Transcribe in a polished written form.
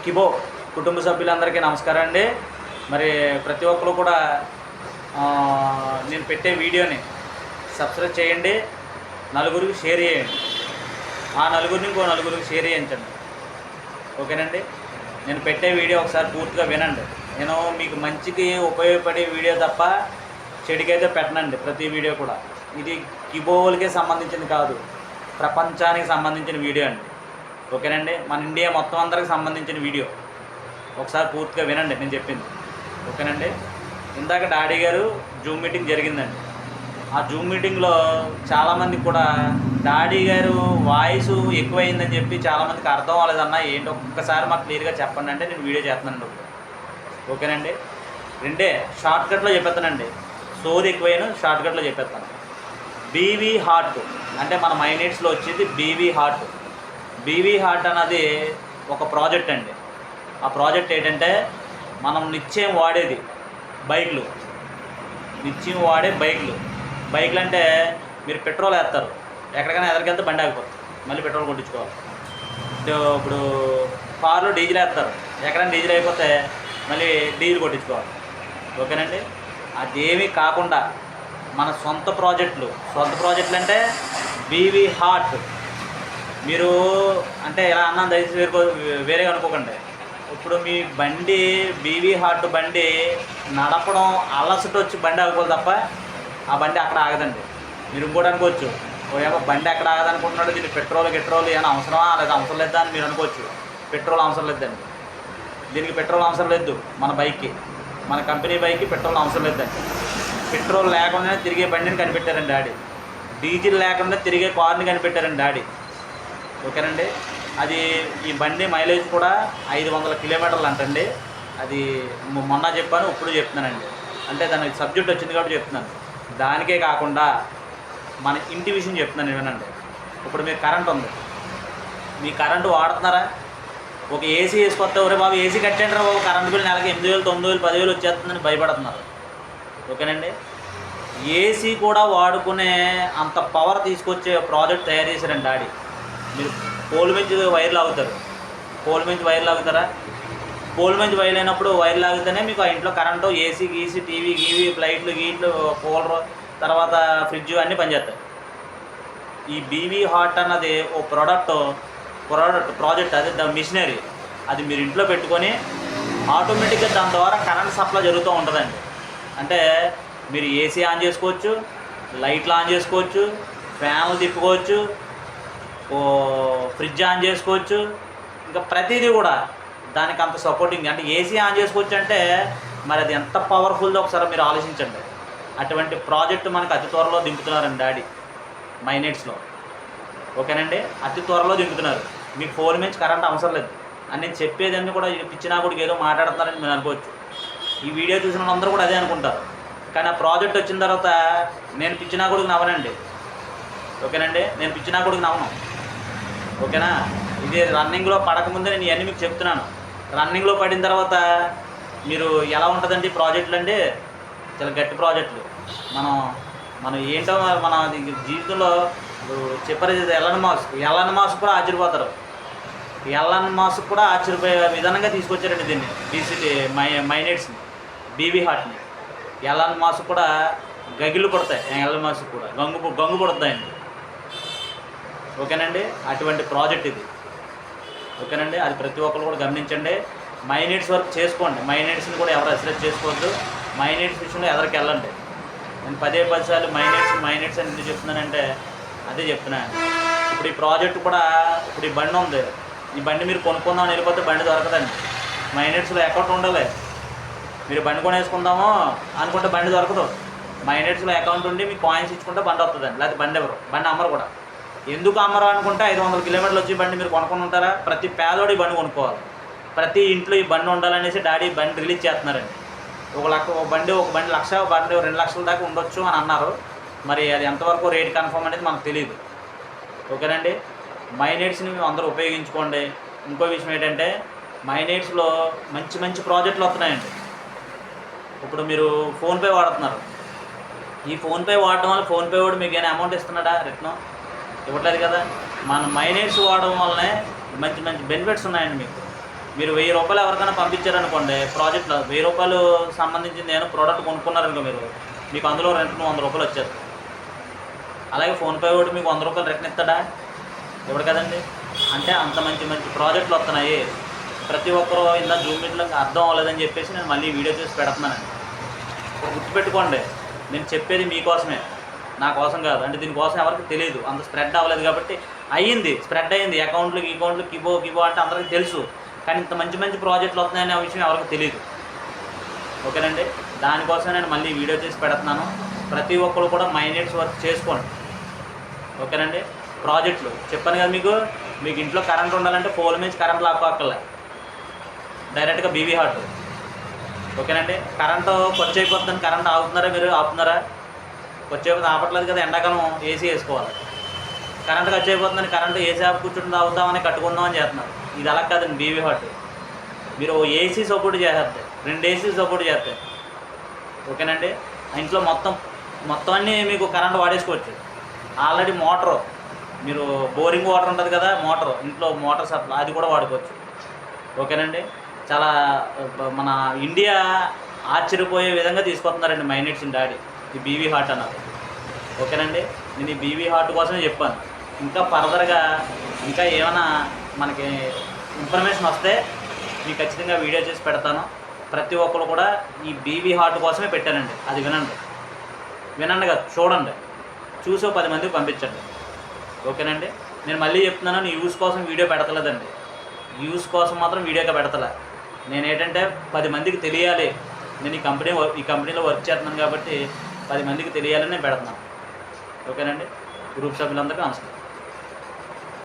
కిబో కుటుంబ సభ్యులందరికీ నమస్కారం అండి. మరి ప్రతి ఒక్కరు కూడా నేను పెట్టే వీడియోని సబ్స్క్రైబ్ చేయండి, నలుగురికి షేర్ చేయండి, ఆ నలుగురిని ఇంకో నలుగురికి షేర్ చేయించండి. ఓకేనండి. నేను పెట్టే వీడియో ఒకసారి పూర్తిగా వినండి. నేను మీకు మంచికి ఉపయోగపడే వీడియో తప్ప చెడుకైతే పెట్టనండి. ప్రతి వీడియో కూడా ఇది కిబోలకే సంబంధించింది కాదు, ప్రపంచానికి సంబంధించిన వీడియో అండి. ఓకేనండి. మన ఇండియా మొత్తం అందరికి సంబంధించిన వీడియో. ఒకసారి పూర్తిగా వినండి నేను చెప్పింది. ఓకేనండి. ఇందాక డాడీ గారు జూమ్ మీటింగ్ జరిగిందండి. ఆ జూమ్ మీటింగ్లో చాలామందికి కూడా డాడీ గారు వాయిస్ ఎక్కువైందని చెప్పి చాలామందికి అర్థం అవ్వలేదన్నా, ఏంటో ఒక్కసారి మాకు క్లియర్గా చెప్పండి అంటే నేను వీడియో చేస్తున్నానండి. ఓకేనండి. రెండే షార్ట్కట్లో చెప్పేస్తానండి. సోది ఎక్కువైన షార్ట్కట్లో చెప్పేస్తాను. బీవీ హార్ట్ అంటే మన మైనీడ్స్లో వచ్చేది బీవీ హార్ట్. బీవీ హార్ట్ అన్నది ఒక ప్రాజెక్ట్ అండి. ఆ ప్రాజెక్ట్ ఏంటంటే మనం నిత్యం వాడేది బైక్లు, నిత్యం వాడే బైక్లు అంటే మీరు పెట్రోల్ వేస్తారు, ఎక్కడికైనా ఎదరికెళ్తే బండి ఆగిపోతుంది, మళ్ళీ పెట్రోల్ కొట్టించుకోవాలి. ఇప్పుడు కార్లో డీజిల్ వేస్తారు, ఎక్కడైనా డీజిల్ అయిపోతే మళ్ళీ డీజిల్ కొట్టించుకోవాలి. ఓకేనండి. అదేమీ కాకుండా మన సొంత ప్రాజెక్టులు అంటే బీవీ హార్ట్. మీరు అంటే ఎలా అన్నా దయచేసి వేరే అనుకోకండి. ఇప్పుడు మీ బండి బీవీ హార్ట్ బండి నడపడం అలసట వచ్చి బండి ఆగిపోదు తప్ప ఆ బండి అక్కడ ఆగదండి. మీరు ఇంకోటి అనుకోవచ్చు, ఏమో బండి ఎక్కడ ఆగదనుకుంటున్నాడు, దీనికి పెట్రోల్ ఏమైనా అవసరమా లేదా అవసరం లేదా అని మీరు అనుకోవచ్చు. పెట్రోల్ అవసరం లేదండి, దీనికి పెట్రోల్ అవసరం లేదు. మన బైక్కి, మన కంపెనీ బైక్కి పెట్రోల్ అవసరం లేదండి. పెట్రోల్ లేకుండానే తిరిగే బండిని కనిపెట్టారండి డాడీ. డీజిల్ లేకుండా తిరిగే కార్ని కనిపెట్టారండి డాడీ. ఓకేనండి. అది ఈ బండి మైలేజ్ కూడా 500 కిలోమీటర్లు అంటండి. అది మొన్న చెప్పాను, ఇప్పుడు చెప్తున్నానండి. అంటే దానికి సబ్జెక్ట్ వచ్చింది కాబట్టి చెప్తున్నాను. దానికే కాకుండా మన ఇంటి విషయం చెప్తున్నాను వినండి. ఇప్పుడు మీకు కరెంట్ ఉంది, మీ కరెంటు వాడుతున్నారా? ఒక ఏసీ వేసుకొస్తే ఒరే బాబు ఏసీ కట్టండి రా బాబు, కరెంట్ బిల్ నెలకి 8,000, 9,000, 10,000 వచ్చేస్తుందని భయపడుతున్నారు. ఓకేనండి. ఏసీ కూడా వాడుకునే అంత పవర్ తీసుకొచ్చే ప్రాజెక్ట్ తయారు చేశారండి డాడీ. మీరు పోల్ మంచి వైర్లు ఆగుతారు, పోల్ మంచి వైర్లు ఆగుతారా? పోల్ మంచి వైర్లు అయినప్పుడు వైర్లు ఆగితేనే మీకు ఆ ఇంట్లో కరెంటు, ఏసీ గీసీ, టీవీ గీవీ, లైట్లు గీట్లు, కూలర్, తర్వాత ఫ్రిడ్జ్ అన్నీ పనిచేస్తాయి. ఈ బీవీ హార్ట్ అన్నది ఓ ప్రాజెక్ట్, అది ద మిషనరీ. అది మీరు ఇంట్లో పెట్టుకొని ఆటోమేటిక్గా దాని ద్వారా కరెంట్ సప్లై జరుగుతూ ఉంటుందండి. అంటే మీరు ఏసీ ఆన్ చేసుకోవచ్చు, లైట్లు ఆన్ చేసుకోవచ్చు, ఫ్యాన్లు తిప్పుకోవచ్చు, ఫ్రిడ్జ్ ఆన్ చేసుకోవచ్చు, ఇంకా ప్రతిదీ కూడా దానికి అంత సపోర్టింగ్. అంటే ఏసీ ఆన్ చేసుకోవచ్చు అంటే మరి అది ఎంత పవర్ఫుల్దో ఒకసారి మీరు ఆలోచించండి. అటువంటి ప్రాజెక్టు మనకు అతి త్వరలో దింపుతున్నారండి డాడీ మైనీడ్స్లో. ఓకేనండి. అతి త్వరలో దింపుతున్నారు. మీకు ఫోన్ నుంచి కరెంట్ అవసరం లేదు అని నేను చెప్పేదాన్ని కూడా పిచ్చినా కూడా ఏదో మాట్లాడుతున్నారని మీరు అనుకోవచ్చు. ఈ వీడియో చూసిన వాళ్ళందరూ కూడా అదే అనుకుంటారు. కానీ ఆ ప్రాజెక్ట్ వచ్చిన తర్వాత నేను పిచ్చినా కొడుకు నవ్వనండి. ఓకేనండి. నేను పిచ్చినా కొడుకు నవ్వను. ఓకేనా. ఇది రన్నింగ్లో పడకముందే నేను ఇవన్నీ మీకు చెప్తున్నాను. రన్నింగ్లో పడిన తర్వాత మీరు ఎలా ఉంటుందండి ప్రాజెక్టులు అంటే చాలా గట్టి ప్రాజెక్టులు. మనం ఏంటో మన జీవితంలో చెప్పారు. ఎలన్ మాస్క్ కూడా ఆశ్చర్యపోతారు. ఎలన్ మాస్క్ కూడా ఆశ్చర్యపోయే విధానంగా తీసుకొచ్చారండి దీన్ని, డీసీ మైనీడ్స్ని, బీవీ హార్ట్ని. ఎలన్ మాస్క్ కూడా గగిలు పడతాయి, ఎలన్ మాస్క్ కూడా గంగు పడుతాయండి. ఓకేనండి. అటువంటి ప్రాజెక్ట్ ఇది. ఓకేనండి. అది ప్రతి ఒక్కరు కూడా గమనించండి. మైనీడ్స్ వర్క్ చేసుకోండి. మైనీడ్స్ని కూడా ఎవరు అసలు చేసుకోవద్దు. మైనీడ్స్ విషయంలో ఎదరికి వెళ్ళండి. నేను 10 సార్లు మైనీడ్స్ అని ఎందుకు చెప్తున్నానంటే అదే చెప్తున్నాను. ఇప్పుడు ఈ ప్రాజెక్ట్ కూడా, ఇప్పుడు ఈ బండి ఉంది, ఈ బండి మీరు కొనుక్కుందామని వెళ్ళిపోతే బండి దొరకదండి. మైనీడ్స్లో అకౌంట్ ఉండాలి. మీరు బండి కొనేసుకుందామో అనుకుంటే బండి దొరకదు. మైనీడ్స్లో అకౌంట్ ఉండి మీకు కాయిన్స్ ఇచ్చుకుంటే బండి వస్తుందండి, లేకపోతే బండి అమ్మరు కూడా. ఎందుకు అమ్మరు అనుకుంటే 500 కిలోమీటర్లు వచ్చి బండి మీరు కొనుక్కొని ఉంటారా? ప్రతి పేదోడు ఈ బండి కొనుక్కోవాలి, ప్రతి ఇంట్లో ఈ బండి ఉండాలనేసి డాడీ బండి రిలీజ్ చేస్తున్నారండి. ఒక బండి 1,00,000, బండి 2 లక్షల దాకా ఉండొచ్చు అని అన్నారు. మరి అది ఎంతవరకు రేట్ కన్ఫర్మ్ అనేది మనకు తెలియదు. ఓకేనండి. మైనీడ్స్ని అందరూ ఉపయోగించుకోండి. ఇంకో విషయం ఏంటంటే మైనీడ్స్లో మంచి ప్రాజెక్టులు వస్తున్నాయండి. ఇప్పుడు మీరు ఫోన్పే వాడుతున్నారు. ఈ ఫోన్పే వాడడం వల్ల ఫోన్పే వాడు మీకు ఏమైనా అమౌంట్ ఇస్తున్నాడా? రిటర్న్ ఇవ్వట్లేదు కదా. మన మైనీడ్స్ వాడడం వల్లనే మంచి బెనిఫిట్స్ ఉన్నాయండి మీకు. మీరు 1000 రూపాయలు ఎవరికైనా పంపించారనుకోండి, ప్రాజెక్ట్లో 1000 రూపాయలు సంబంధించింది నేను ప్రోడక్ట్ కొనుక్కున్నారనుకో మీరు, మీకు అందులో రెంట్ 100 రూపాయలు వచ్చేస్తుంది. అలాగే ఫోన్పే కూడా మీకు 100 రూపాయలు రిటర్న్ ఇస్తాడా? ఇవ్వడు కదండి. అంటే అంత మంచి మంచి ప్రాజెక్టులు వస్తున్నాయి. ప్రతి ఒక్కరూ ఇందా జూమ్ మీట్లో అర్థం అవ్వలేదని చెప్పేసి నేను మళ్ళీ వీడియో చేసి పెడుతున్నానండి. గుర్తుపెట్టుకోండి, నేను చెప్పేది మీకోసమే, నా కోసం కాదు. అంటే దీనికోసం ఎవరికి తెలియదు, అంత స్ప్రెడ్ అవ్వలేదు కాబట్టి స్ప్రెడ్ అయ్యింది. అకౌంట్లకి కిబో అంటే అందరికీ తెలుసు, కానీ ఇంత మంచి మంచి ప్రాజెక్టులు వస్తున్నాయనే విషయం ఎవరికి తెలియదు. ఓకేనండి, దానికోసం నేను మళ్ళీ వీడియో చేసి పెడుతున్నాను. ప్రతి ఒక్కరు కూడా మైనెట్స్ వర్క్ చేసుకోండి. ఓకేనండి, ప్రాజెక్టులు చెప్పాను కదా మీకు ఇంట్లో కరెంట్ ఉండాలంటే పోల్ మీద కరెంట్ లాక్కోక్కర్లే, డైరెక్ట్గా బీవీ హాట్. ఓకేనండి, కరెంటు ఖర్చు అయిపోతుందని కరెంట్ ఆగుతున్నారా? మీరు ఆపుతున్నారా? ఖర్చు అయిపోతుంది ఆపట్లేదు కదా. ఎండాకాలం ఏసీ వేసుకోవాలి. కరెంట్ ఖర్చు అయిపోతుందని కరెంటు ఏసీ ఆపు కూర్చుంటుంది అవుతామని కట్టుకుందామని చేస్తున్నారు. ఇది అలా కాదండి. బీవీ హాట్ మీరు ఏసీ సపోర్ట్ చేసేస్తాయి, 2 ఏసీ సపోర్ట్ చేస్తాయి. ఓకేనండి, ఇంట్లో మొత్తం అన్నీ మీకు కరెంట్ వాడేసుకోవచ్చు. ఆల్రెడీ మోటరు, మీరు బోరింగ్ వాటర్ ఉంటుంది కదా, ఇంట్లో మోటార్ సప్లై అది కూడా వాడుకోవచ్చు. ఓకేనండి, చాలా మన ఇండియా ఆశ్చర్యపోయే విధంగా తీసుకొస్తున్నారండి మైనెట్స్ డాడీ ఈ బీవీ హాట్ అన్నది. ఓకేనండి, నేను ఈ బీవీ హాట్ కోసమే చెప్పాను. ఇంకా ఫర్దర్గా ఇంకా ఏమైనా మనకి ఇన్ఫర్మేషన్ వస్తే మీకు ఖచ్చితంగా వీడియో చేసి పెడతాను. ప్రతి ఒక్కరు కూడా ఈ బీవీ హాట్ కోసమే పెట్టానండి. అది వినండి కదా, చూడండి, చూసి 10 మందికి పంపించండి. ఓకేనండి, నేను మళ్ళీ చెప్తున్నాను, నీ యూస్ కోసం వీడియో పెడతలేదండి. యూస్ కోసం మాత్రం వీడియోగా పెడతలే. నేను ఏంటంటే 10 మందికి తెలియాలి, నేను ఈ కంపెనీలో వర్క్ చేస్తున్నాను కాబట్టి 10 మందికి తెలియాలని నేను పెడుతున్నాను. ఓకేనండి, గ్రూప్ సభ్యులందరికీ నమస్కారం.